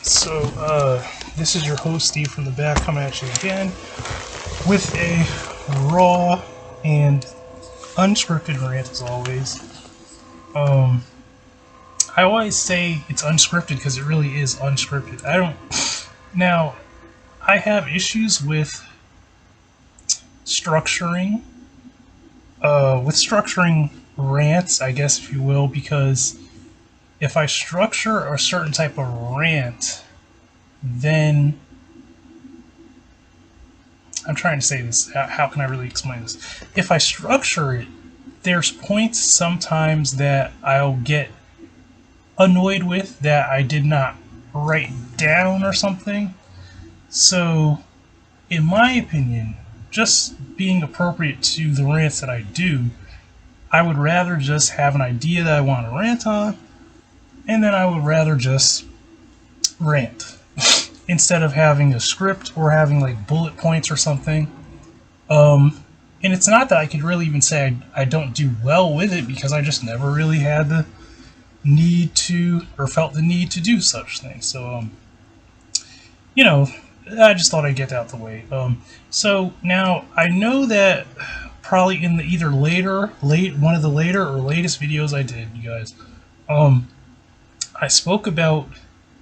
So, this is your host, Steve from the back, coming at you again with a raw and unscripted rant as always. I always say it's unscripted because it really is unscripted. Now, I have issues with structuring, rants, I guess, if you will, because if I structure a certain type of rant, then I'm trying to say this. How can I really explain this? If I structure it, there's points sometimes that I'll get annoyed with that I did not write down or something. So, in my opinion, just being appropriate to the rants that I do, I would rather just have an idea that I want to rant on, and then I would rather just rant instead of having a script or having like bullet points or something. And it's not that I could really even say I don't do well with it, because I just never really had the need to, or felt the need to do such things. So, I just thought I'd get that out the way. So now I know that probably in the one of the later or latest videos I did, you guys, I spoke about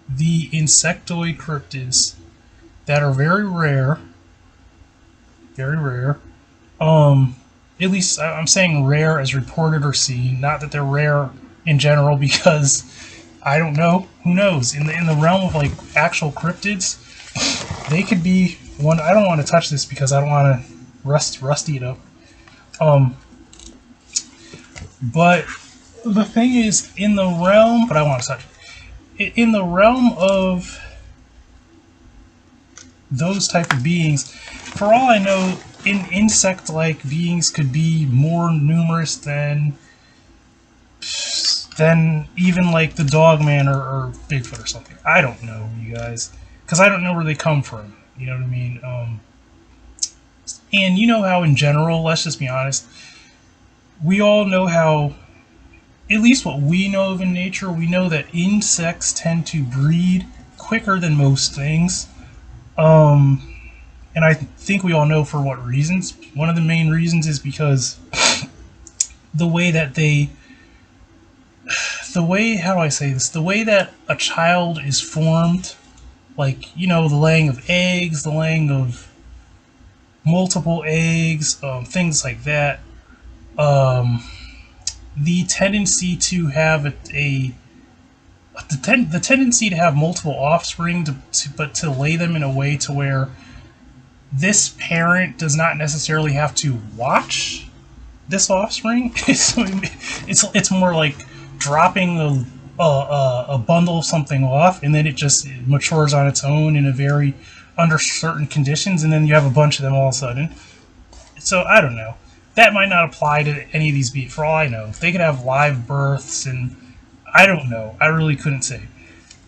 the insectoid cryptids that are very rare. At least I'm saying rare as reported or seen, not that they're rare in general, because I don't know. Who knows? In the realm of like actual cryptids, they could be one. I don't want to touch this because I don't want to rusty it up. But the thing is, in the realm, but I want to touch it. In the realm of those type of beings, for all I know, insect-like beings could be more numerous than even like the Dogman or Bigfoot or something. I don't know, you guys, because I don't know where they come from. You know what I mean? And you know how in general, let's just be honest, we all know how, at least what we know of in nature, we know that insects tend to breed quicker than most things. And I think we all know for what reasons. One of the main reasons is because the way that the way that a child is formed, like, the laying of eggs, the laying of multiple eggs, things like that, the tendency to have the tendency to have multiple offspring, but to lay them in a way to where this parent does not necessarily have to watch this offspring. It's more like dropping a bundle of something off, and then it just matures on its own under certain conditions, and then you have a bunch of them all of a sudden. So I don't know. That might not apply to any of these bees. For all I know, they could have live births, and I don't know. I really couldn't say.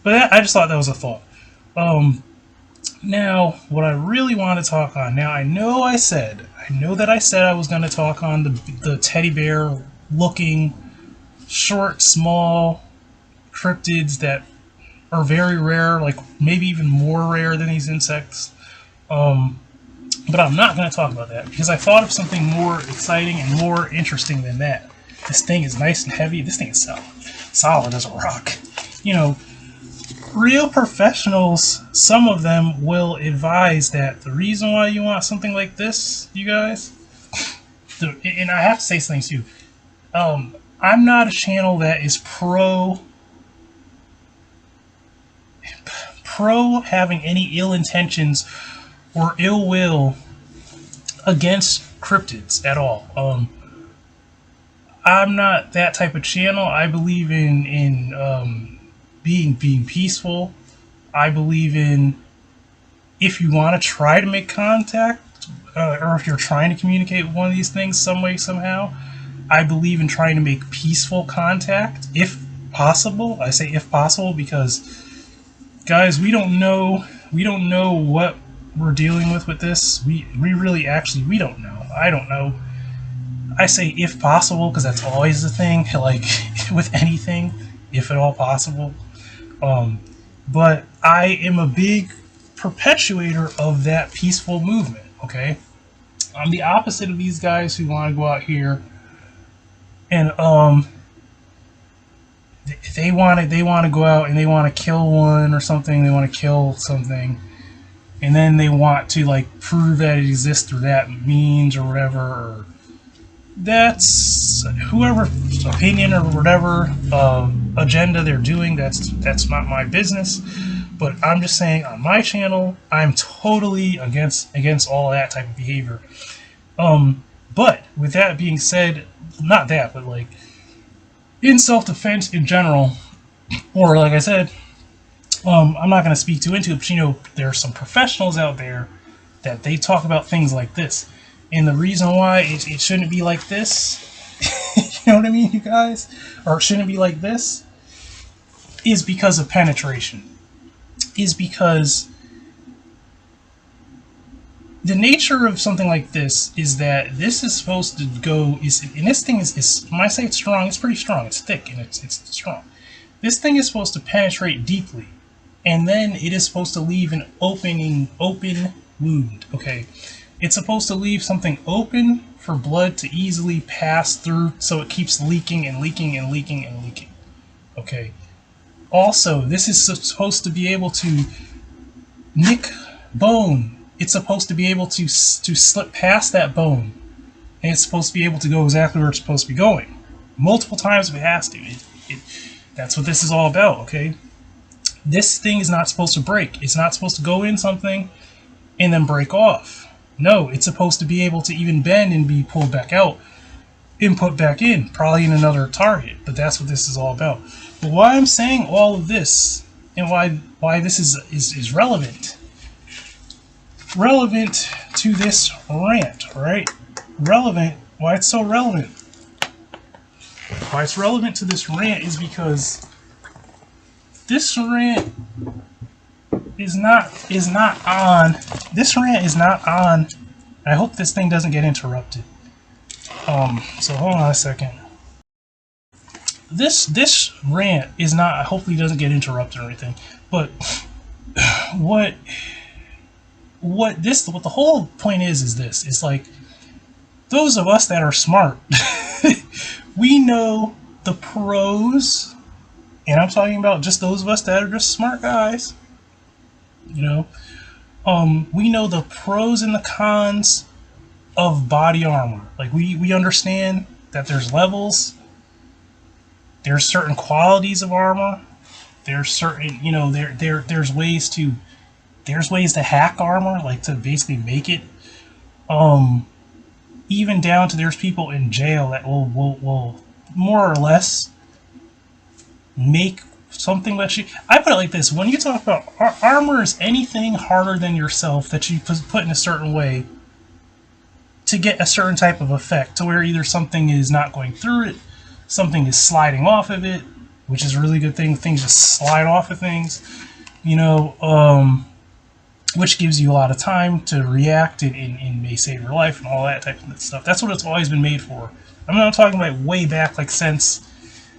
But I just thought that was a thought. Now, what I really want to talk on. Now, I know that I said I was going to talk on the teddy bear looking, short, small cryptids that are very rare, like maybe even more rare than these insects. But I'm not going to talk about that, because I thought of something more exciting and more interesting than that. This thing is nice and heavy. This thing is solid as a rock. Real professionals, some of them will advise that the reason why you want something like this, you guys, and I have to say something too. I'm not a channel that is pro having any ill intentions or ill will against cryptids at all. I'm not that type of channel. I believe in being peaceful. I believe in, if you want to try to make contact, or if you're trying to communicate with one of these things some way, somehow, I believe in trying to make peaceful contact, if possible. I say if possible because, guys, we don't know what we're dealing with this. We don't know. I don't know. I say if possible because that's always the thing, like with anything, if at all possible. But I am a big perpetuator of that peaceful movement, okay? I'm the opposite of these guys who want to go out here and they want to go out and they want to kill one or something, they want to kill something, and then they want to like prove that it exists through that means or whatever, or that's whoever opinion or whatever agenda they're doing. That's not my business. But I'm just saying, on my channel, I'm totally against all that type of behavior. But with that being said, not that, but like in self-defense in general, or like I said, I'm not going to speak too into it, but you know, there are some professionals out there that they talk about things like this. And the reason why it shouldn't be like this, you know what I mean, you guys? Or it shouldn't be like this, is because of penetration. Is because the nature of something like this is that this is supposed to go, and this thing is when I say it's strong, it's pretty strong. It's thick and it's strong. This thing is supposed to penetrate deeply. And then it is supposed to leave an open wound, okay? It's supposed to leave something open for blood to easily pass through, so it keeps leaking and leaking and leaking and leaking, okay? Also, this is supposed to be able to nick bone. It's supposed to be able to slip past that bone, and it's supposed to be able to go exactly where it's supposed to be going. Multiple times if it has to. That's what this is all about, okay? This thing is not supposed to break. It's not supposed to go in something and then break off. No, it's supposed to be able to even bend and be pulled back out and put back in, probably in another target. But that's what this is all about. But why I'm saying all of this and why this is relevant to this rant, right? Why it's so relevant. Why it's relevant to this rant is because this rant is not on. This rant is not on. I hope this thing doesn't get interrupted. So hold on a second. This rant is not. Hopefully, doesn't get interrupted or anything. But what the whole point is this. It's like those of us that are smart, we know the pros. And I'm talking about just those of us that are just smart guys. You know, we know the pros and the cons of body armor. Like we understand that there's levels. There's certain qualities of armor. There's certain, you know, there's ways to hack armor, like to basically make it. Even down to there's people in jail that will more or less make something that I put it like this: when you talk about armor, is anything harder than yourself that you put in a certain way to get a certain type of effect, to where either something is not going through it, something is sliding off of it, which is a really good thing. Things just slide off of things, you know, which gives you a lot of time to react and may save your life and all that type of stuff. That's what it's always been made for. I'm not talking about way back, like since.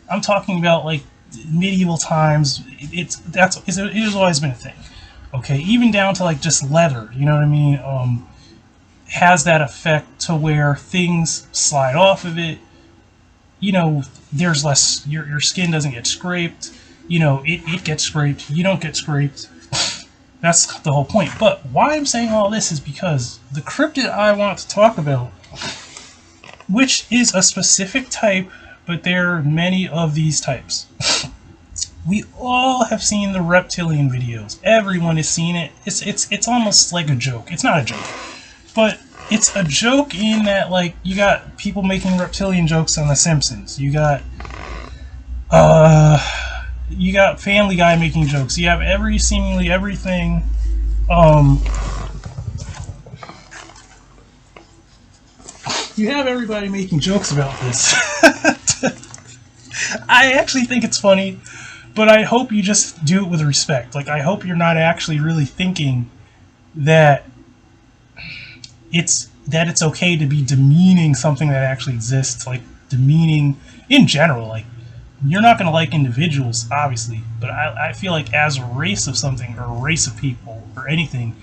I'm talking about like medieval times. It has always been a thing. Okay, even down to like just leather. You know what I mean? Has that effect to where things slide off of it. You know, there's less. Your skin doesn't get scraped. You know, it gets scraped. You don't get scraped. That's the whole point. But why I'm saying all this is because the cryptid I want to talk about, which is a specific type, but there are many of these types. We all have seen the reptilian videos. Everyone has seen it. It's almost like a joke. It's not a joke, but it's a joke in that, like, you got people making reptilian jokes on The Simpsons. You got Family Guy making jokes. You have seemingly everything. You have everybody making jokes about this. I actually think it's funny, but I hope you just do it with respect. Like, I hope you're not actually really thinking that it's okay to be demeaning something that actually exists, like demeaning in general. Like, you're not going to like individuals, obviously, but I feel like as a race of something or a race of people or anything,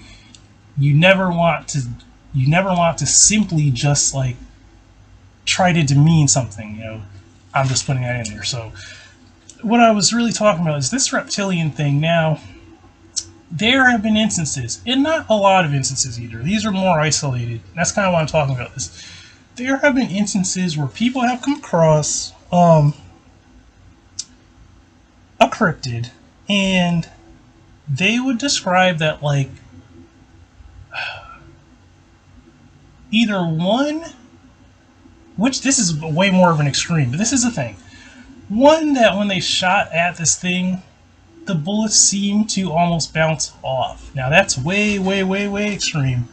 you never want to simply just like try to demean something. I'm just putting that in there. So what I was really talking about is this reptilian thing. Now, there have been instances, and not a lot of instances either. These are more isolated. That's kind of why I'm talking about this. There have been instances where people have come across a cryptid, and they would describe that like either one, which this is way more of an extreme, but this is the thing. One, that when they shot at this thing, the bullets seem to almost bounce off. Now that's way, way, way, way extreme,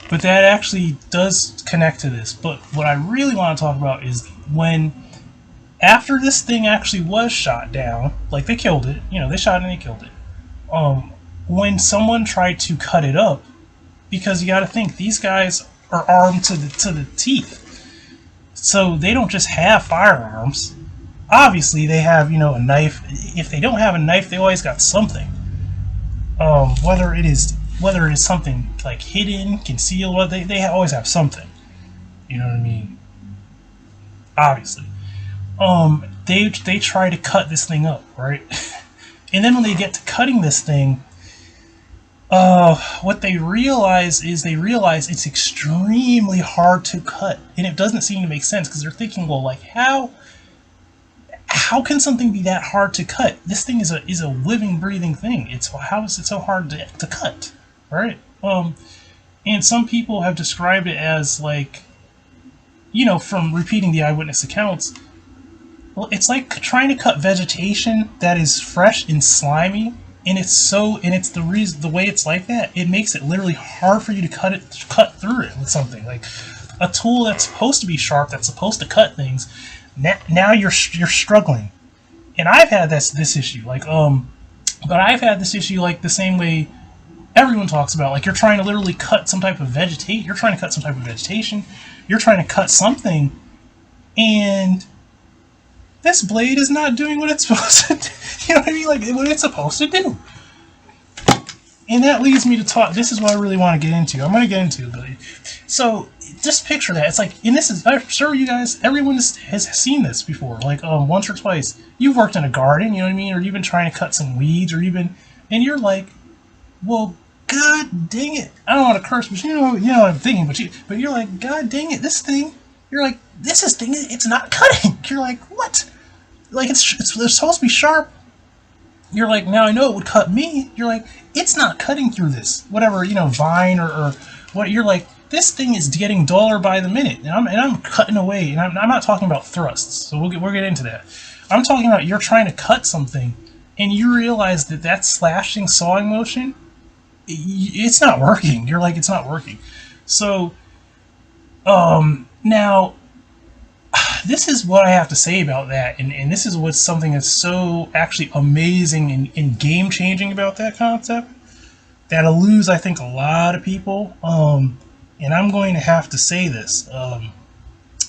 but that actually does connect to this. But what I really want to talk about is when, after this thing actually was shot down, like they killed it, they shot and they killed it. When someone tried to cut it up, because you got to think these guys are armed to the teeth, so they don't just have firearms. Obviously, they have a knife. If they don't have a knife, they always got something. Whether it is something like hidden, concealed, they always have something. You know what I mean? Obviously. They try to cut this thing up, right? And then when they get to cutting this thing, what they realize is it's extremely hard to cut, and it doesn't seem to make sense because they're thinking, well, like how can something be that hard to cut? This thing is a living, breathing thing. How is it so hard to cut, right? And some people have described it as like, from repeating the eyewitness accounts, well, it's like trying to cut vegetation that is fresh and slimy, and it's the way it's like that, it makes it literally hard for you to cut through it with something like a tool that's supposed to be sharp, that's supposed to cut things. Now you're struggling, and I've had this issue, like but I've had this issue like the same way everyone talks about, like you're trying to literally cut some type of vegetation. You're trying to cut some type of vegetation. You're trying to cut something, and this blade is not doing what it's supposed to do. You know what I mean? Like what it's supposed to do. And that leads me to talk. This is what I really want to get into. I'm going to get into it, but so just picture that. It's like, and this is, I'm sure you guys, everyone has seen this before, like once or twice. You've worked in a garden, you know what I mean, or you've been trying to cut some weeds, and you're like, well, god dang it! I don't want to curse, but you know what I'm thinking. But you're like, god dang it, this thing. You're like, it's not cutting. You're like, what? Like it's supposed to be sharp. You're like, now I know it would cut me. You're like, it's not cutting through this, whatever, vine or what. You're like, this thing is getting duller by the minute, and I'm cutting away, and I'm not talking about thrusts, so we'll get into that. I'm talking about you're trying to cut something, and you realize that slashing, sawing motion, it's not working. You're like, it's not working. So, now, this is what I have to say about that, and this is what's something that's so actually amazing and game-changing about that concept that eludes, I think, a lot of people. And I'm going to have to say this.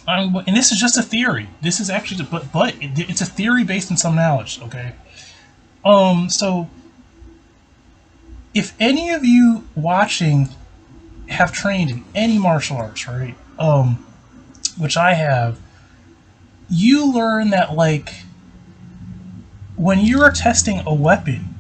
And this is just a theory. This is actually, but it's a theory based on some knowledge. Okay. So if any of you watching have trained in any martial arts, right? Which I have, you learn that like when you are testing a weapon,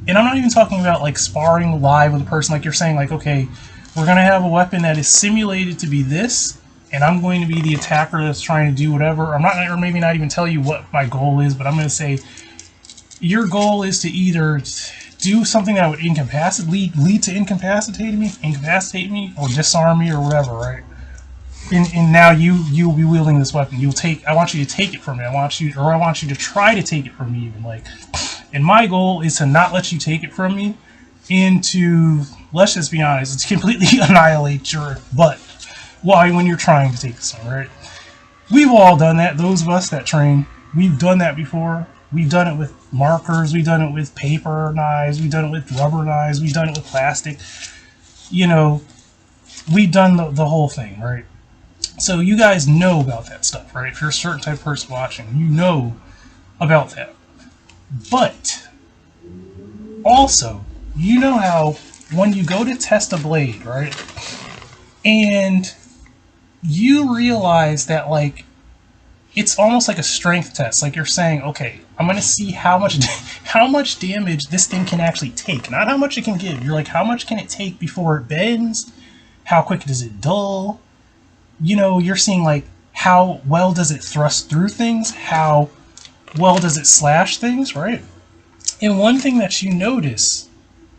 and I'm not even talking about like sparring live with a person, like you're saying like, okay, we're going to have a weapon that is simulated to be this, and I'm going to be the attacker that's trying to do whatever. I'm not, or maybe not even tell you what my goal is, but I'm going to say your goal is to either do something that would lead to incapacitate me, or disarm me, or whatever, right? And now you'll be wielding this weapon. I want you to take it from me. I want you to try to take it from me, even like. And my goal is to not let you take it from me, and to, let's just be honest, it's completely annihilate your butt when you're trying to take this on, right? We've all done that. Those of us that train, we've done that before. We've done it with markers. We've done it with paper knives. We've done it with rubber knives. We've done it with plastic. We've done the whole thing, right? So you guys know about that stuff, right? If you're a certain type of person watching, you know about that. But also, you know how when you go to test a blade, right, and you realize that like it's almost like a strength test. Like you're saying, okay, I'm gonna see how much how much damage this thing can actually take, not how much it can give. You're like, how much can it take before it bends? How quick does it dull? You know, you're seeing like how well does it thrust through things? How well does it slash things, right? And one thing that you notice,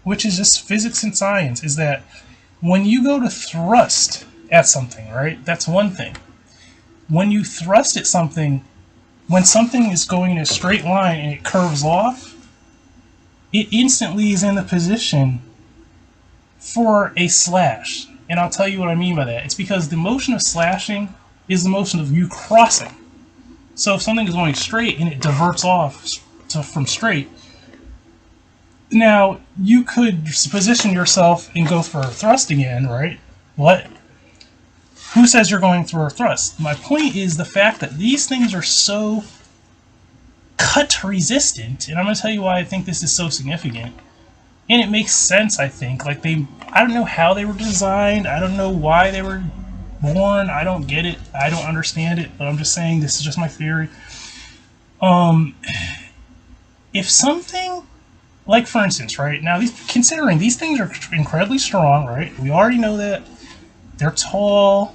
which is just physics and science, is that when you go to thrust at something, right, that's one thing. When you thrust at something, when something is going in a straight line and it curves off, it instantly is in the position for a slash. And I'll tell you what I mean by that. It's because the motion of slashing is the motion of you crossing. So if something is going straight and it diverts off from straight, now you could position yourself and go for a thrust again, right? What? Who says you're going through a thrust? My point is the fact that these things are so cut resistant, and I'm going to tell you why I think this is so significant. And it makes sense, I think. Like I don't know how they were designed. I don't know why they were born. I don't get it. I don't understand it. But I'm just saying this is just my theory. If something, like for instance, right now, considering these things are incredibly strong, right? We already know that they're tall.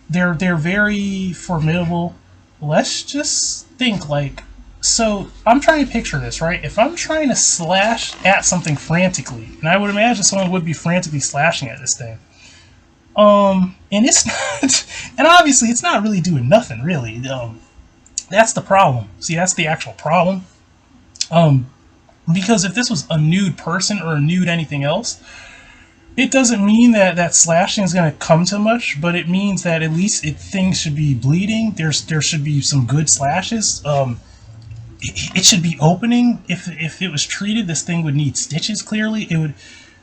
They're very formidable. Let's just think like, so I'm trying to picture this, right? If I'm trying to slash at something frantically, and I would imagine someone would be frantically slashing at this thing, and it's not, and obviously it's not really doing nothing, really. That's the problem. See, that's the actual problem. Because if this was a nude person or a nude anything else, it doesn't mean that slashing is going to come to much, but it means that at least things should be bleeding. There should be some good slashes. It should be opening. If it was treated, this thing would need stitches. Clearly, it would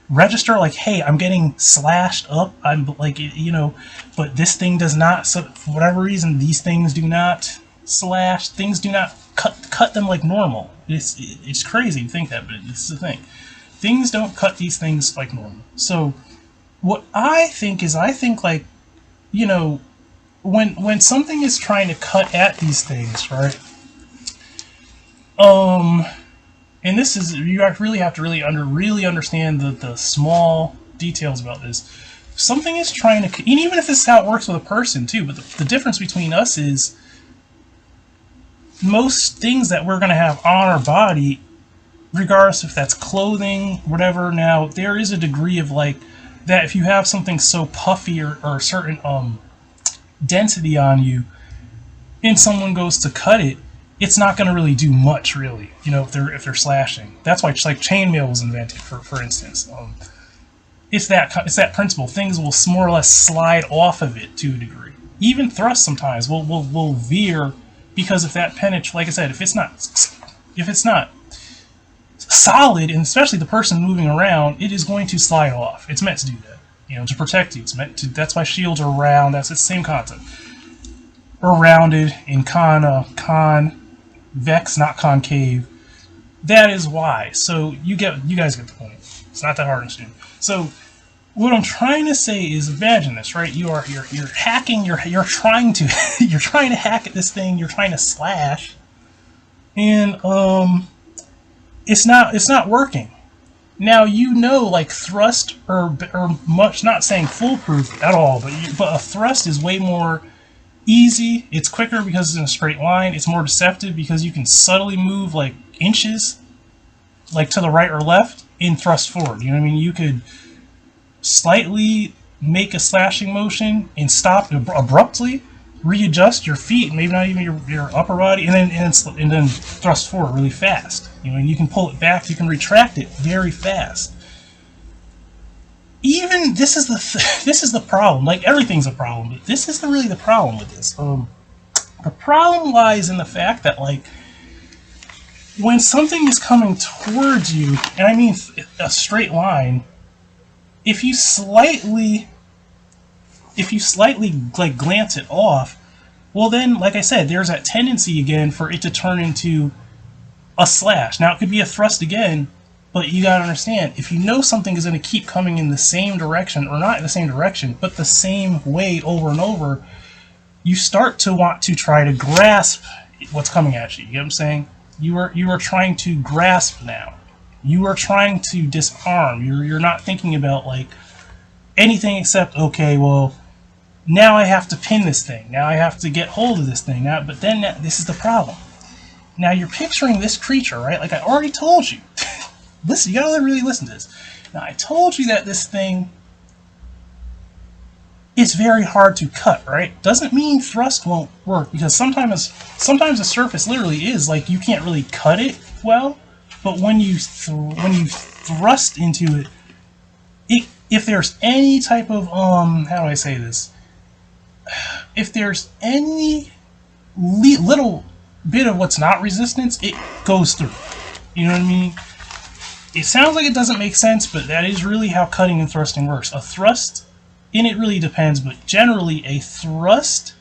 register like, hey, I'm getting slashed up. I'm like, you know, but this thing does not. So for whatever reason, these things do not slash. Things do not cut them like normal. It's crazy to think that, but it's the thing. Things don't cut these things like normal. So what I think like, you know, when something is trying to cut at these things, right? And this is, you really have to really understand the small details about this. Something is trying to, and even if this is how it works with a person too, but the difference between us is most things that we're going to have on our body, regardless if that's clothing, whatever. Now, there is a degree of like that if you have something so puffy or a certain density on you, and someone goes to cut it, it's not going to really do much, really. You know, if they're slashing. That's why like chainmail was invented, for instance. It's that principle. Things will more or less slide off of it to a degree. Even thrust sometimes will veer because if that like I said, if it's not solid, and especially the person moving around, it is going to slide off. It's meant to do that, you know, to protect you. It's meant to. That's why shields are round. It's the same concept. Or rounded in convex, not concave. That is why. So you guys get the point. It's not that hard to understand. So what I'm trying to say is, imagine this, right? You're hacking. You're trying to you're trying to hack at this thing. You're trying to slash, and it's not working. Now, you know, like thrust or much, not saying foolproof at all, but a thrust is way more easy. It's quicker because it's in a straight line. It's more deceptive because you can subtly move like inches, like to the right or left, and thrust forward. You know what I mean? You could slightly make a slashing motion and stop abruptly, readjust your feet, maybe not even your upper body, and then thrust forward really fast. You know, and you can pull it back, you can retract it very fast. Even this is the problem. Like everything's a problem, but this is really the problem with this. The problem lies in the fact that like when something is coming towards you, and I mean a straight line, if you slightly like glance it off, well then, like I said, there's that tendency again for it to turn into a slash. Now it could be a thrust again, but you gotta understand, if you know something is going to keep coming in the same direction, or not in the same direction, but the same way over and over, you start to want to try to grasp what's coming at you. You know what I'm saying? You are trying to grasp now. You are trying to disarm. You're not thinking about like anything except, okay, well, now I have to pin this thing. Now I have to get hold of this thing. Now, but then this is the problem. Now you're picturing this creature, right? Like I already told you. Listen, you gotta really listen to this. Now I told you that this thing is very hard to cut, right? Doesn't mean thrust won't work, because sometimes the surface literally is like you can't really cut it well, but when you thrust into it, if there's any type of how do I say this? If there's any little bit of what's not resistance, it goes through. You know what I mean? It sounds like it doesn't make sense, but that is really how cutting and thrusting works. A thrust, and it really depends, but generally a thrust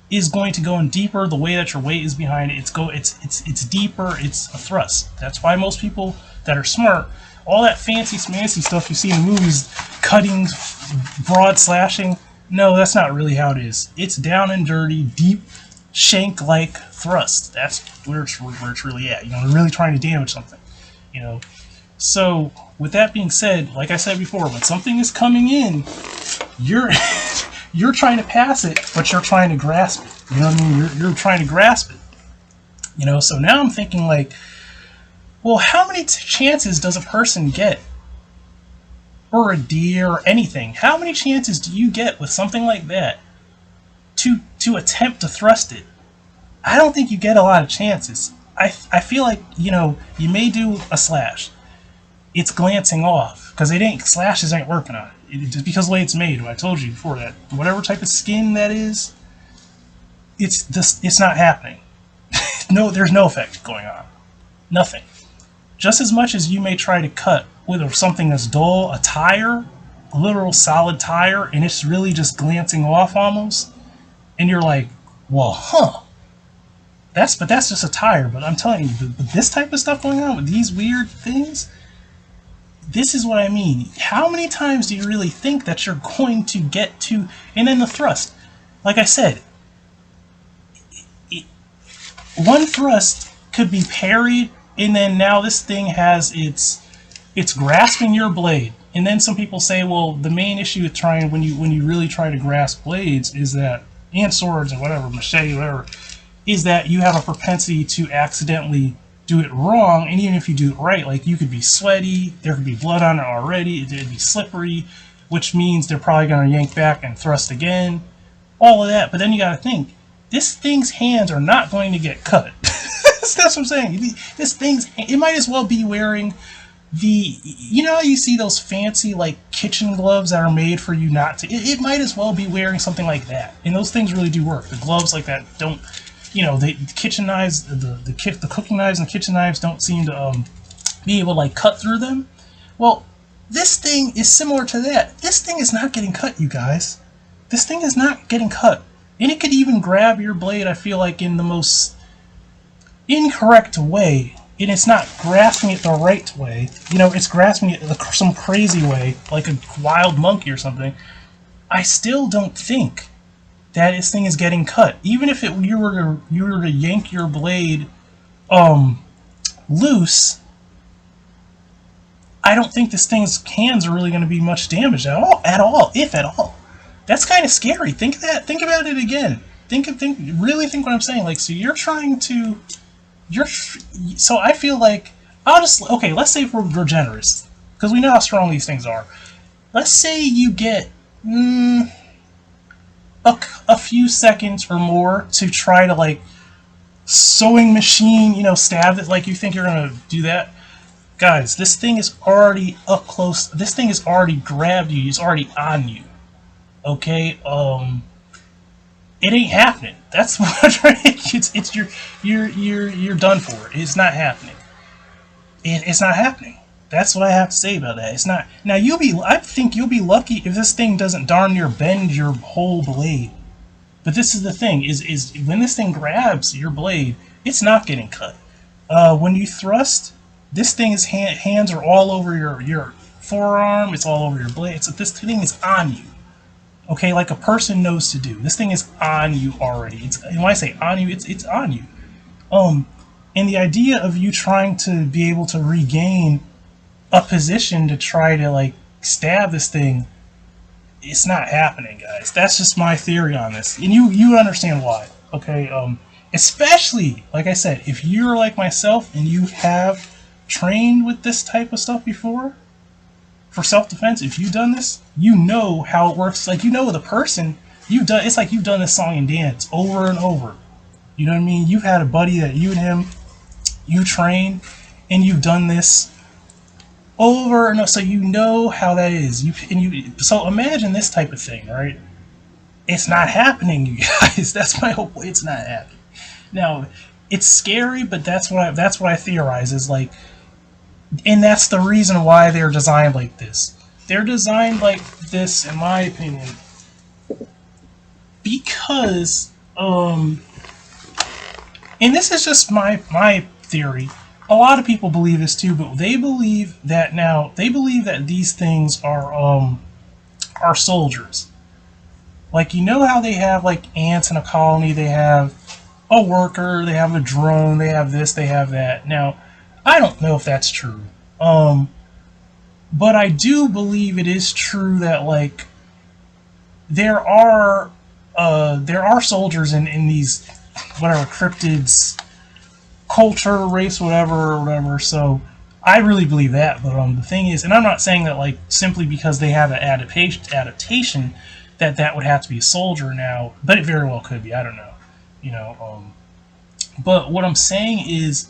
is going to go in deeper the way that your weight is behind it. It's deeper, it's a thrust. That's why most people that are smart, all that fancy stuff you see in the movies, cutting, broad slashing, no, that's not really how it is. It's down and dirty, deep, shank-like thrust. That's where it's really at. You know, they're really trying to damage something. You know, so with that being said, like I said before, when something is coming in, you're you're trying to pass it, but you're trying to grasp it. You know what I mean? You're trying to grasp it. You know, so now I'm thinking like, well, how many chances does a person get, or a deer, or anything? How many chances do you get with something like that to attempt to thrust it? I don't think you get a lot of chances. I feel like, you know, you may do a slash. It's glancing off, because slashes ain't working on it. Just because of the way it's made. I told you before that whatever type of skin that is, it's not happening. No, there's no effect going on. Nothing. Just as much as you may try to cut with something as dull, a tire, a literal solid tire, and it's really just glancing off almost, and you're like, well, huh. But that's just a tire. But I'm telling you, but this type of stuff going on with these weird things, this is what I mean. How many times do you really think that you're going to get to, and then the thrust? Like I said, one thrust could be parried, and then now this thing has it's grasping your blade. And then some people say, well, the main issue with trying when you really try to grasp blades is that, and swords and whatever, machete, whatever, is that you have a propensity to accidentally do it wrong. And even if you do it right, like you could be sweaty, there could be blood on it already, it'd be slippery, which means they're probably going to yank back and thrust again, all of that. But then you got to think, this thing's hands are not going to get cut. That's what I'm saying. This thing's, it might as well be wearing you know how you see those fancy like kitchen gloves that are made for you not to, it might as well be wearing something like that. And those things really do work. The gloves like that don't, you know, the kitchen knives, the cooking knives and the kitchen knives don't seem to be able to like cut through them. Well, this thing is similar to that. This thing is not getting cut, you guys. This thing is not getting cut. And it could even grab your blade, I feel like, in the most incorrect way. And it's not grasping it the right way. You know, it's grasping it some crazy way, like a wild monkey or something. I still don't think that this thing is getting cut. Even if you were to yank your blade loose, I don't think this thing's hands are really going to be much damaged at all, if at all. That's kind of scary. Think of that. Think about it again. Really think what I'm saying. Like, so so I feel like, okay, let's say if we're generous, because we know how strong these things are. Let's say you get a few seconds or more to try to, like, sewing machine, you know, stab it, like you think you're going to do that. Guys, this thing is already up close. This thing has already grabbed you. It's already on you. Okay? It ain't happening. That's what I'm trying to, you're done for. It's not happening. It's not happening. That's what I have to say about that. It's not. Now I think you'll be lucky if this thing doesn't darn near bend your whole blade. But this is the thing: is when this thing grabs your blade, it's not getting cut. When you thrust, this thing is hands are all over your forearm. It's all over your blade. This thing is on you. Okay, like a person knows to do. This thing is on you already. And when I say on you, it's on you. And the idea of you trying to be able to regain a position to try to like stab this thing, it's not happening, guys. That's just my theory on this, and you understand why. Okay, especially like I said, if you're like myself and you have trained with this type of stuff before for self-defense, if you've done this, you know how it works. Like, you know, with a person, it's like you've done this song and dance over and over. You know what I mean? You've had a buddy that you and him, you train, and you've done this over and over, so you know how that is. So imagine this type of thing, right? It's not happening, you guys. That's my whole point. It's not happening. Now, it's scary, but that's what I theorize is like. And that's the reason why they're designed like this. They're designed like this, in my opinion, because, and this is just my theory. A lot of people believe this too, but they believe that these things are soldiers. Like, you know how they have like ants in a colony, they have a worker, they have a drone, they have this, they have that. Now, I don't know if that's true. But I do believe it is true that like there are soldiers in these whatever cryptids culture, race, whatever. So I really believe that. But the thing is, and I'm not saying that like simply because they have an adaptation that would have to be a soldier now, but it very well could be. I don't know, you know. But what I'm saying is,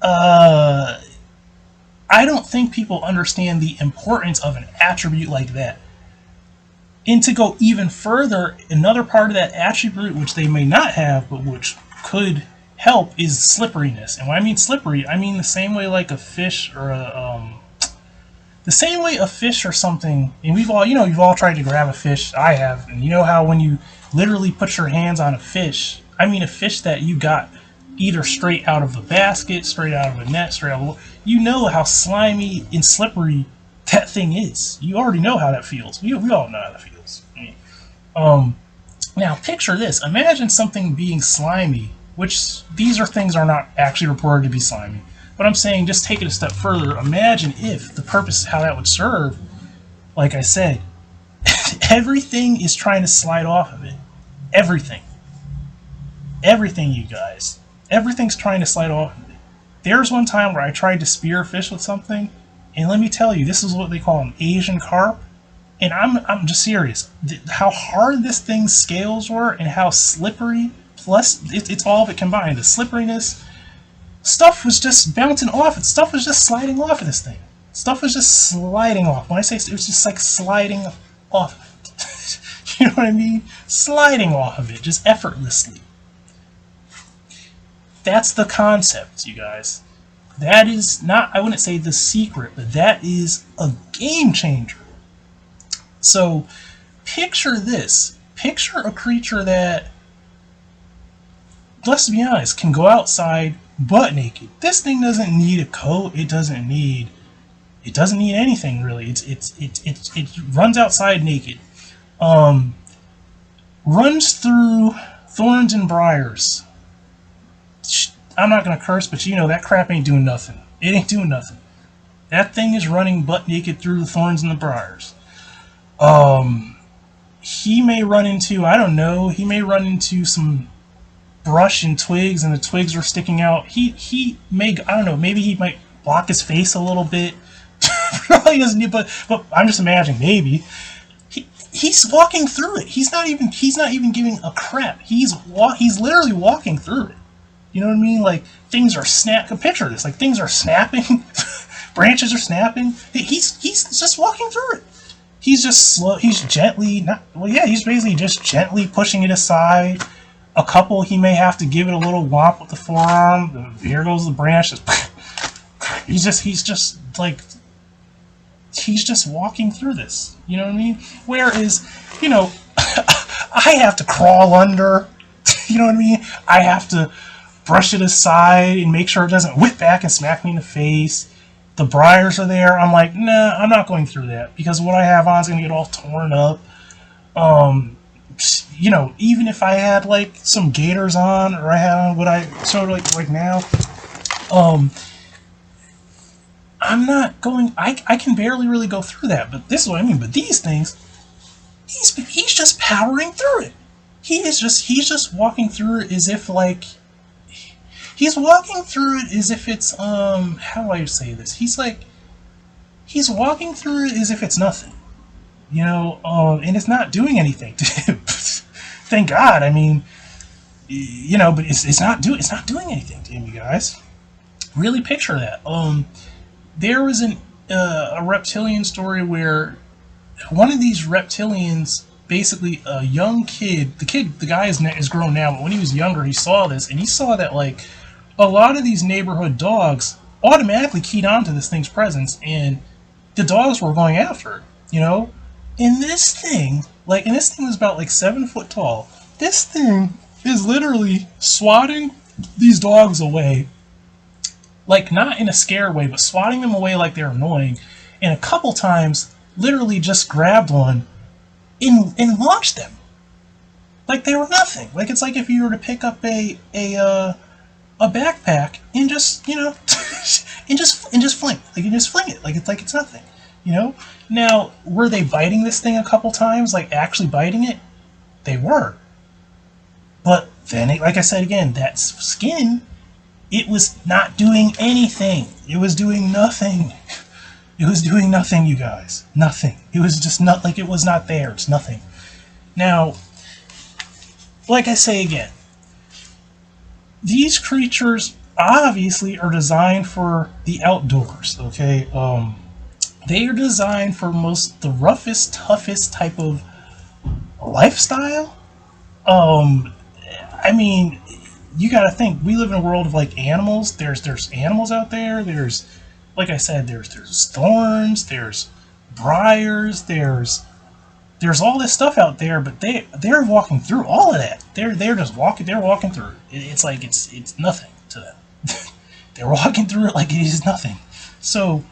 I don't think people understand the importance of an attribute like that. And to go even further, another part of that attribute, which they may not have, but which could help, is slipperiness. And when I mean slippery, I mean the same way like a fish or the same way a fish or something. And you've all tried to grab a fish. I have, and you know how when you literally put your hands on a fish, I mean a fish that you got either straight out of the basket, straight out of a net, straight out of you know how slimy and slippery that thing is. You already know how that feels. We all know how that feels. Now picture this. Imagine something being slimy, which these things are not actually reported to be slimy. But I'm saying, just take it a step further. Imagine if the purpose, how that would serve, like I said, everything is trying to slide off of it. Everything, you guys. Everything's trying to slide off. There's one time where I tried to spear a fish with something, and let me tell you, this is what they call an Asian carp, and I'm just serious. How hard this thing's scales were, and how slippery. Plus, it's all of it combined. The slipperiness, stuff was just bouncing off it. Stuff was just sliding off of this thing. Stuff was just sliding off. When I say it was just like sliding off of it. You know what I mean? Sliding off of it, just effortlessly. That's the concept, you guys. That is not, I wouldn't say the secret, but that is a game changer. So, picture this. Picture a creature that, let's be honest, can go outside butt naked. This thing doesn't need a coat. It doesn't need anything really. It runs outside naked. Runs through thorns and briars. I'm not gonna curse, but you know that crap ain't doing nothing. It ain't doing nothing. That thing is running butt naked through the thorns and the briars. He may run into, I don't know, he may run into some brush and twigs, and the twigs are sticking out. He may, I don't know, maybe he might block his face a little bit. Probably doesn't need, but I'm just imagining maybe. He's walking through it. He's not even giving a crap. He's literally walking through it. You know what I mean? Like, things are picture this. Like, things are snapping. Branches are snapping. He's just walking through it. He's just slow. He's gently, he's basically just gently pushing it aside. A couple, he may have to give it a little whomp with the forearm. Here goes the branch. He's just walking through this. You know what I mean? Whereas, you know, I have to crawl under. You know what I mean? I have to brush it aside and make sure it doesn't whip back and smack me in the face. The briars are there. I'm like, nah, I'm not going through that because what I have on is going to get all torn up. Um, you know, even if I had like some gaiters on or I had on what I sort of like right now, um, I'm not going. I can barely really go through that. But this is what I mean. But these things, he's just powering through it. He's just walking through it as if like he's walking through it as if it's how do I say this? He's walking through it as if it's nothing. You know, and it's not doing anything to him. Thank God. I mean, you know, but it's not doing anything to him, you guys. Really picture that. There was a reptilian story where one of these reptilians, basically a young kid, the guy is grown now, but when he was younger, he saw this and he saw that like a lot of these neighborhood dogs automatically keyed on to this thing's presence, and the dogs were going after it. You know, and this thing, and this thing was about like 7 foot tall. This thing is literally swatting these dogs away, like not in a scare way, but swatting them away like they're annoying. And a couple times, literally just grabbed one and launched them like they were nothing. Like it's like if you were to pick up a backpack and just and just fling, like you just fling it like it's nothing. You know. Now, were they biting this thing a couple times, like actually biting it? They were. But then, like I said again, that skin, it was not doing anything. It was doing nothing. It was doing nothing, you guys. Nothing. It was just not like it was not there. It's nothing. Now, like I say again, these creatures obviously are designed for the outdoors, okay? They are designed for the roughest, toughest type of lifestyle. I mean, you got to think we live in a world of like animals. There's animals out there. There's, like I said, there's thorns. There's briars. There's all this stuff out there. But they're walking through all of that. They're just walking. They're walking through it. It's like it's nothing to them. They're walking through it like it is nothing. So.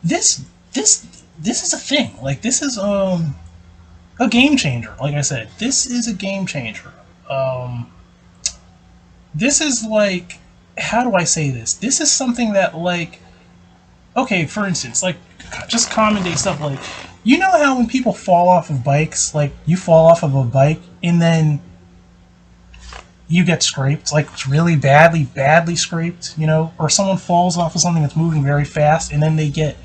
This is a thing. Like this is a game changer. Like I said, this is a game changer. This is like, how do I say this? This is something that like, okay, for instance, like just common day stuff. Like, you know how when people fall off of bikes, like you fall off of a bike and then you get scraped, like it's really badly scraped, you know, or someone falls off of something that's moving very fast and then they get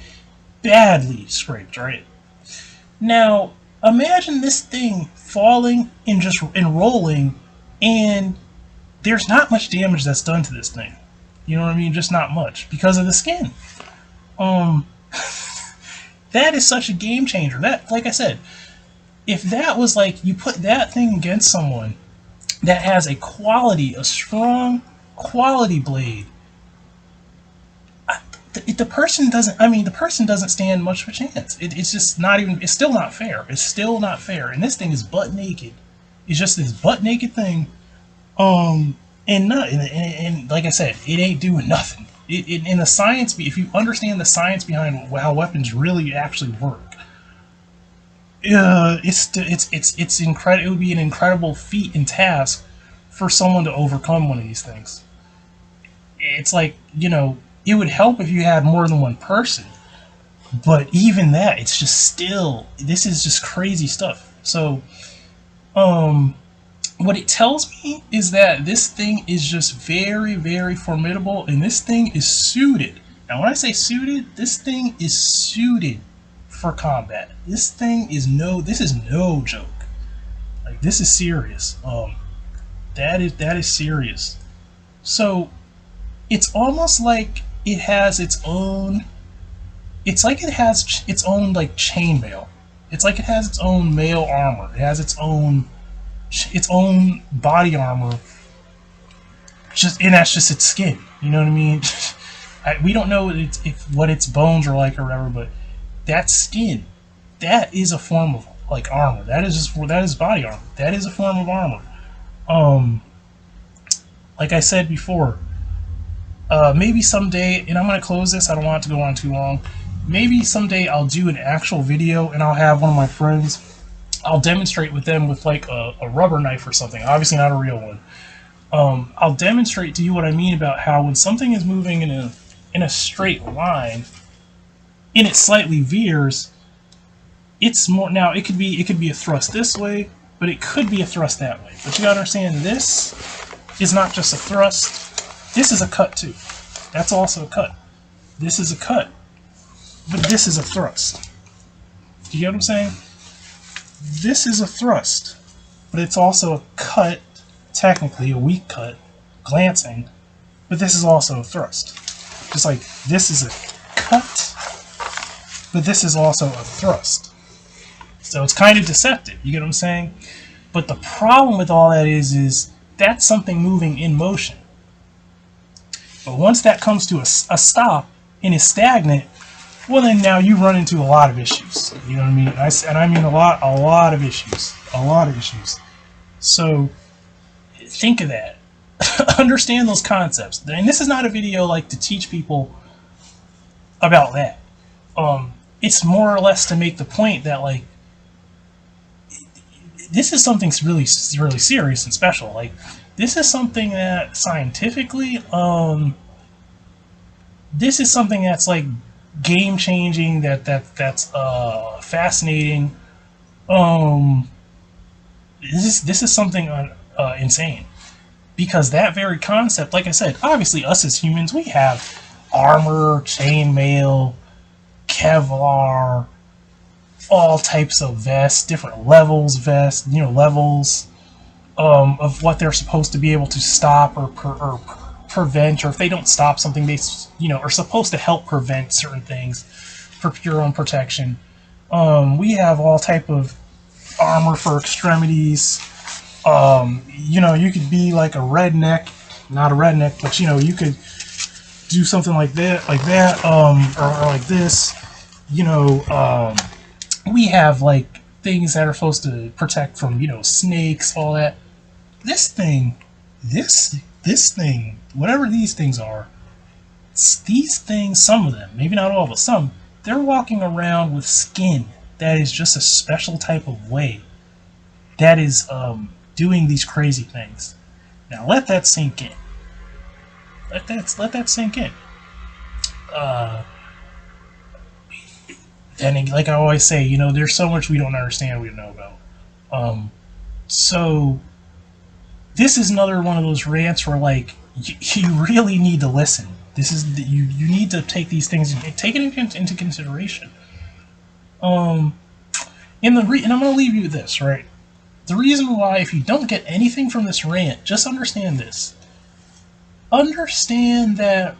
badly scraped, right? Now, imagine this thing falling and rolling, and there's not much damage that's done to this thing. You know what I mean? Just not much because of the skin. That is such a game changer. That, like I said, if that was like you put that thing against someone that has a strong quality blade, the person doesn't stand much of a chance. It's just not even, it's still not fair. It's still not fair. And this thing is butt naked. It's just this butt naked thing. And like I said, it ain't doing nothing. In the science, if you understand the science behind how weapons really actually work, it's incredible. It would be an incredible feat and task for someone to overcome one of these things. It's like, you know, it would help if you had more than one person, but even that, it's just still, this is just crazy stuff. So, what it tells me is that this thing is just very, very formidable, and this thing is suited. Now, when I say suited, this thing is suited for combat. This is no joke. Like, this is serious. That is serious. So, it's almost like it has its own. It's like it has its own like chainmail. It's like it has its own mail armor. It has its own body armor. And that's just its skin. You know what I mean? We don't know what its bones are like or whatever, but that skin, that is a form of like armor. That is body armor. That is a form of armor. Um, like I said before, maybe someday, and I'm gonna close this. I don't want it to go on too long. Maybe someday I'll do an actual video, and I'll have one of my friends. I'll demonstrate with them with like a rubber knife or something. Obviously not a real one. I'll demonstrate to you what I mean about how when something is moving in a straight line, and it slightly veers, it's more now. It could be a thrust this way, but it could be a thrust that way. But you gotta understand, this is not just a thrust. This is a cut too. That's also a cut. This is a cut, but this is a thrust. Do you get what I'm saying? This is a thrust, but it's also a cut, technically a weak cut, glancing, but this is also a thrust. Just like this is a cut, but this is also a thrust. So it's kind of deceptive, you get what I'm saying? But the problem with all that is that's something moving in motion. But once that comes to a stop and is stagnant, well, then now you run into a lot of issues. You know what I mean? And I mean a lot of issues. So think of that. Understand those concepts. And this is not a video like to teach people about that. It's more or less to make the point that like this is something really serious and special. Like this is something that scientifically, this is something that's like game changing. That's fascinating. This is something insane, because that very concept, like I said, obviously us as humans, we have armor, chainmail, Kevlar, all types of vests, different levels vests, levels of what they're supposed to be able to stop or prevent, or if they don't stop something, they are supposed to help prevent certain things for your own protection. We have all type of armor for extremities. You could be like a redneck, not a redneck, but you could do something like that, or like this. We have like things that are supposed to protect from snakes, all that. This thing, whatever these things are, these things, some of them, maybe not all, but some, they're walking around with skin that is just a special type of way that is doing these crazy things. Now let that sink in. Let that sink in. And like I always say, there's so much we don't understand, we don't know about. So this is another one of those rants where like you really need to listen. This is you need to take these things and take it into consideration. And I'm going to leave you with this, right? The reason why, if you don't get anything from this rant, just understand this. Understand that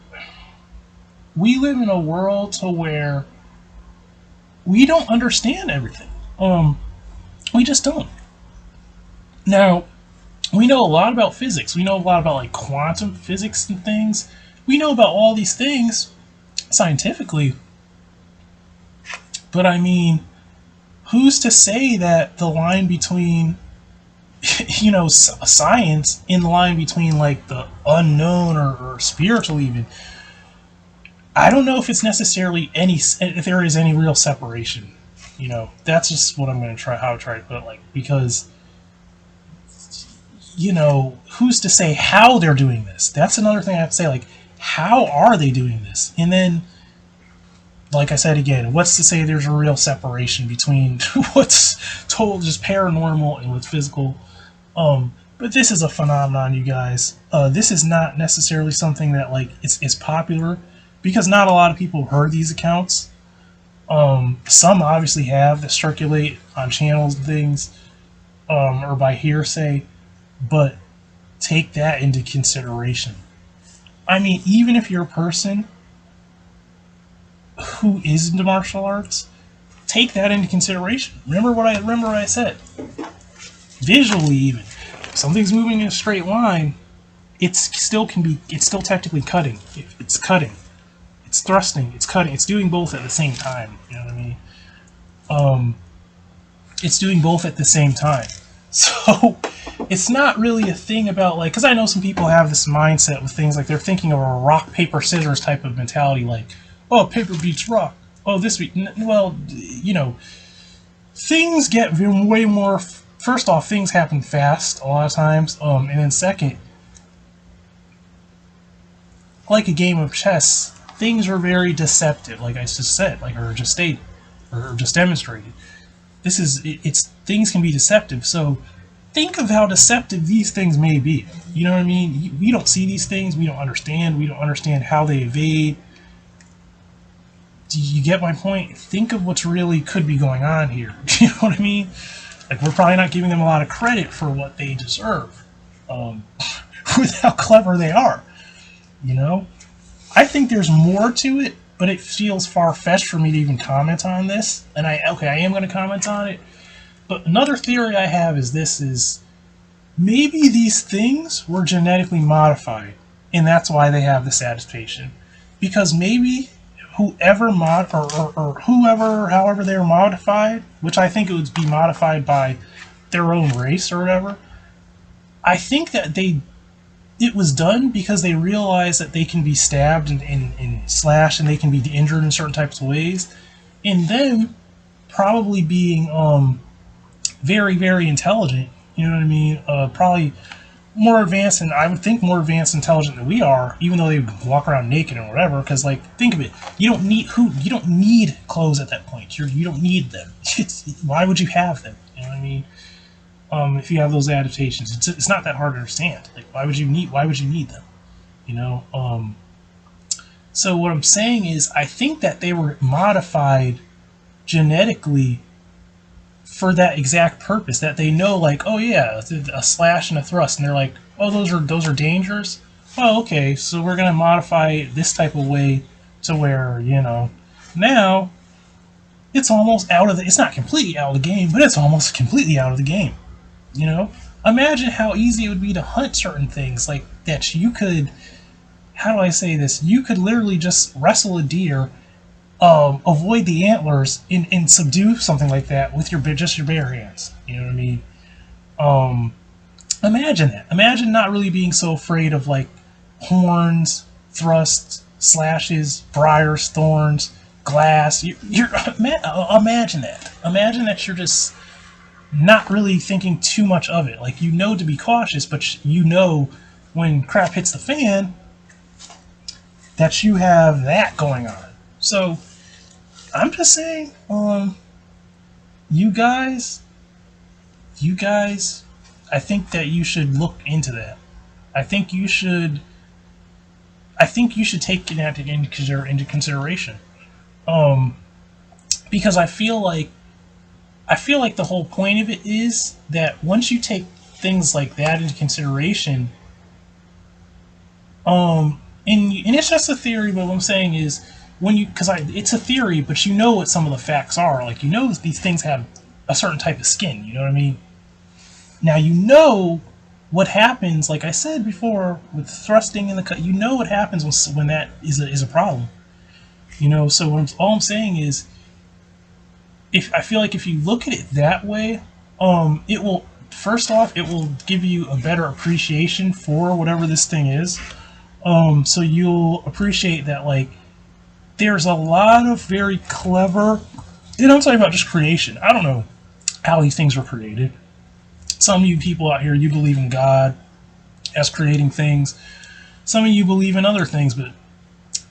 we live in a world to where we don't understand everything. We just don't. Now, we know a lot about physics. We know a lot about like quantum physics and things. We know about all these things scientifically. But I mean, who's to say that the line between, science, in the line between like the unknown or spiritual even, I don't know if it's necessarily if there is any real separation. That's just what I'm going to try to put it, like, because, who's to say how they're doing this? That's another thing I have to say, like, how are they doing this? And then, like I said again, what's to say there's a real separation between what's told just paranormal and what's physical? But this is a phenomenon, you guys. This is not necessarily something that like is popular, because not a lot of people heard these accounts. Some obviously have that circulate on channels and things, or by hearsay, but take that into consideration. I mean, even if you're a person who is into martial arts, take that into consideration. Remember what I said. Visually, even if something's moving in a straight line, it's still technically cutting. It's cutting, it's thrusting, it's cutting, it's doing both at the same time. You know what I mean? It's doing both at the same time. So it's not really a thing about like, because I know some people have this mindset with things like they're thinking of a rock paper scissors type of mentality, like, oh, paper beats rock. Oh, this week, well, things get way more. First off, things happen fast a lot of times, and then second, like a game of chess, things are very deceptive. Like I just said, like or just stated, or just demonstrated. It's things can be deceptive. So think of how deceptive these things may be. You know what I mean? We don't see these things. We don't understand. We don't understand how they evade. Do you get my point? Think of what's really could be going on here. You know what I mean? Like we're probably not giving them a lot of credit for what they deserve, with how clever they are. You know, I think there's more to it, but it feels far-fetched for me to even comment on this. And I am going to comment on it. But another theory I have is maybe these things were genetically modified, and that's why they have this adaptation. Because maybe whoever however they're modified, which I think it would be modified by their own race or whatever, I think that it was done because they realized that they can be stabbed and slashed and they can be injured in certain types of ways. And them probably being very, very intelligent, you know what I mean? Probably more advanced, and I would think more advanced intelligent than we are, even though they walk around naked and whatever. Because, like, think of it, you don't need clothes at that point. You don't need them. Why would you have them? You know what I mean? If you have those adaptations, it's not that hard to understand. Like, why would you need them? You know. So what I'm saying is, I think that they were modified genetically for that exact purpose, that they know, like, oh yeah, a slash and a thrust, and they're like, oh, those are dangerous. Oh, okay, so we're gonna modify this type of way to where, now it's almost out of it's not completely out of the game, but it's almost completely out of the game. Imagine how easy it would be to hunt certain things like that. You could, how do I say this? You could literally just wrestle a deer, avoid the antlers, and subdue something like that with just your bare hands. You know what I mean? Imagine that. Imagine not really being so afraid of like horns, thrusts, slashes, briars, thorns, glass. Imagine that. Imagine that you're just not really thinking too much of it. Like, to be cautious, but when crap hits the fan, that you have that going on. So, I'm just saying, you guys, I think that you should look into that. I think you should take that into consideration. Because I feel like the whole point of it is that once you take things like that into consideration, and it's just a theory, but what I'm saying is, it's a theory, but what some of the facts are. Like, these things have a certain type of skin, you know what I mean? Now, what happens, like I said before, with thrusting in the cut, what happens when that is a problem. So all I'm saying is, I feel like if you look at it that way, it will, first off, it will give you a better appreciation for whatever this thing is. So you'll appreciate that, like, there's a lot of very clever, I'm talking about just creation. I don't know how these things were created. Some of you people out here, you believe in God as creating things. Some of you believe in other things, but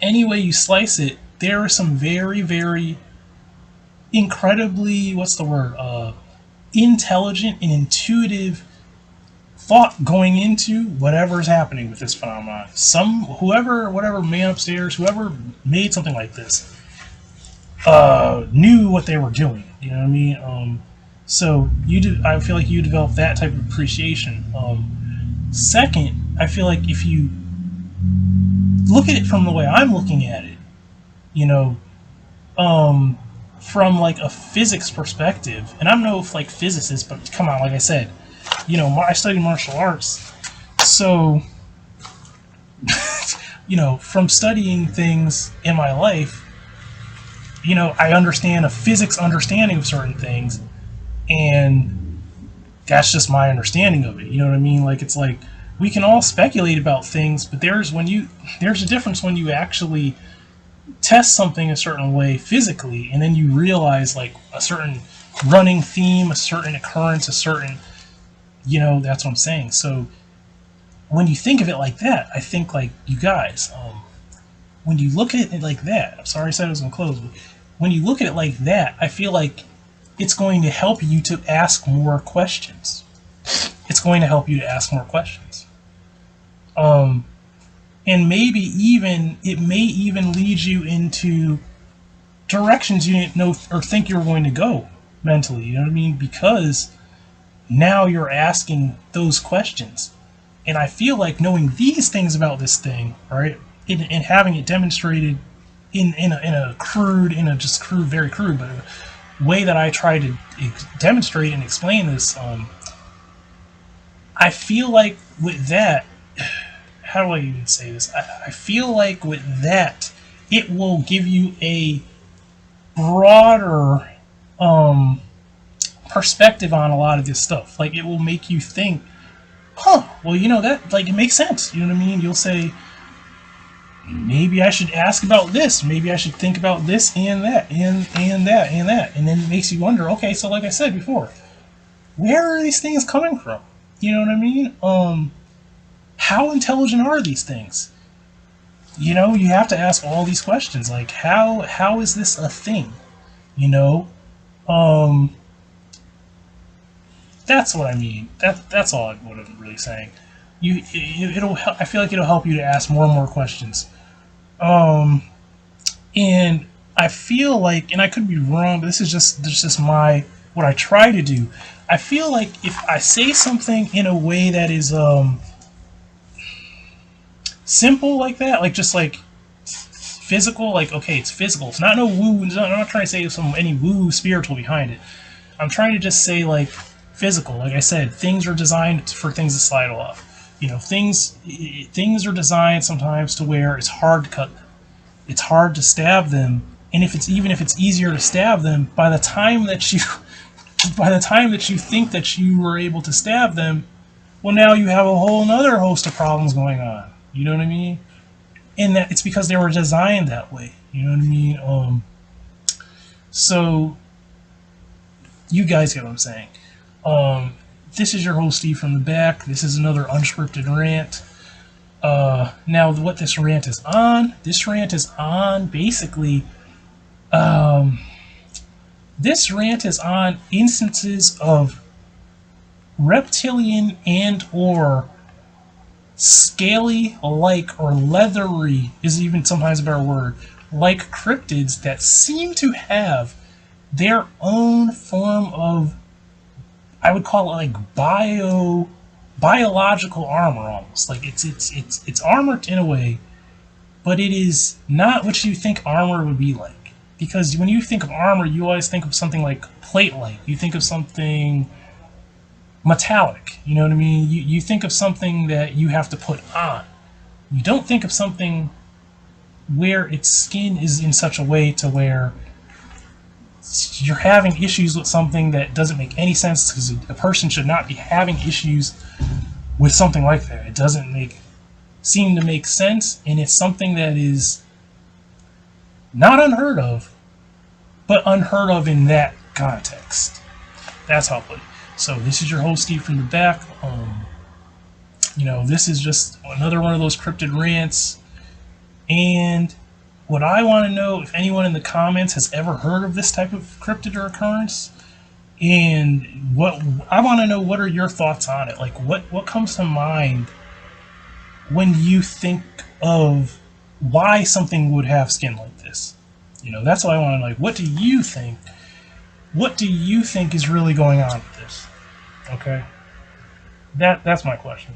any way you slice it, there are some very, very incredibly, intelligent and intuitive thought going into whatever's happening with this phenomenon. Whatever man upstairs, whoever made something like this, knew what they were doing. You know what I mean? So I feel like you develop that type of appreciation. Second, I feel like if you look at it from the way I'm looking at it, from like a physics perspective, and I'm no like physicist, but come on, like I said, I studied martial arts, so from studying things in my life, I understand a physics understanding of certain things, And that's just my understanding of it. You know what I mean? Like, it's like we can all speculate about things, but there's a difference when you actually test something a certain way physically, and then you realize like a certain running theme, a certain occurrence, a certain, that's what I'm saying. So when you think of it like that, I think like you guys, when you look at it like that, I'm sorry I said I was gonna close, but when you look at it like that, I feel like it's going to help you to ask more questions. It's going to help you to ask more questions. And maybe even it may even lead you into directions you didn't know or think you were going to go mentally. You know what I mean? Because now you're asking those questions. And I feel like knowing these things about this thing, right, and having it demonstrated in a crude, just crude, very crude, but a way that I try to demonstrate and explain this, I feel like with that, how do I even say this? I feel like with that, it will give you a broader perspective on a lot of this stuff. Like, it will make you think, well, that, like, it makes sense. You know what I mean? You'll say, maybe I should ask about this. Maybe I should think about this and that and that and that. And then it makes you wonder, okay, so like I said before, where are these things coming from? You know what I mean? How intelligent are these things? You have to ask all these questions. Like, how is this a thing? That's what I mean. That's all what I'm really saying. I feel like it'll help you to ask more and more questions. And I feel like, and I could be wrong, but this is just what I try to do. I feel like if I say something in a way that is simple like that, like just like physical, like, okay, it's physical. It's not no woo. I'm not trying to say any woo spiritual behind it. I'm trying to just say like physical. Like I said, things are designed for things to slide off. Things are designed sometimes to where it's hard to cut them. It's hard to stab them, and if it's easier to stab them, by the time that you think that you were able to stab them, well, now you have a whole other host of problems going on. You know what I mean? And that it's because they were designed that way. You know what I mean? So you guys get what I'm saying. This is your host, Steve, from the back. This is another unscripted rant. Now, what this rant is on? This rant is on basically. This rant is on instances of reptilian and or scaly like or leathery is even sometimes a better word, like cryptids that seem to have their own form of, I would call it like biological armor almost. Like it's armored in a way, but it is not what you think armor would be like. Because when you think of armor, you always think of something like plate-like. You think of something metallic. You know what I mean? You think of something that you have to put on. You don't think of something where its skin is in such a way to where you're having issues with something that doesn't make any sense, because a person should not be having issues with something like that. It doesn't seem to make sense, and it's something that is not unheard of, but unheard of in that context. That's how I put it. So this is your host, Steve, from the back. This is just another one of those cryptid rants. And what I want to know, if anyone in the comments has ever heard of this type of cryptid or occurrence, and what I want to know, what are your thoughts on it? Like, what comes to mind when you think of why something would have skin like this? That's what I want to know. Like, what do you think? What do you think is really going on with this? Okay, that's my question.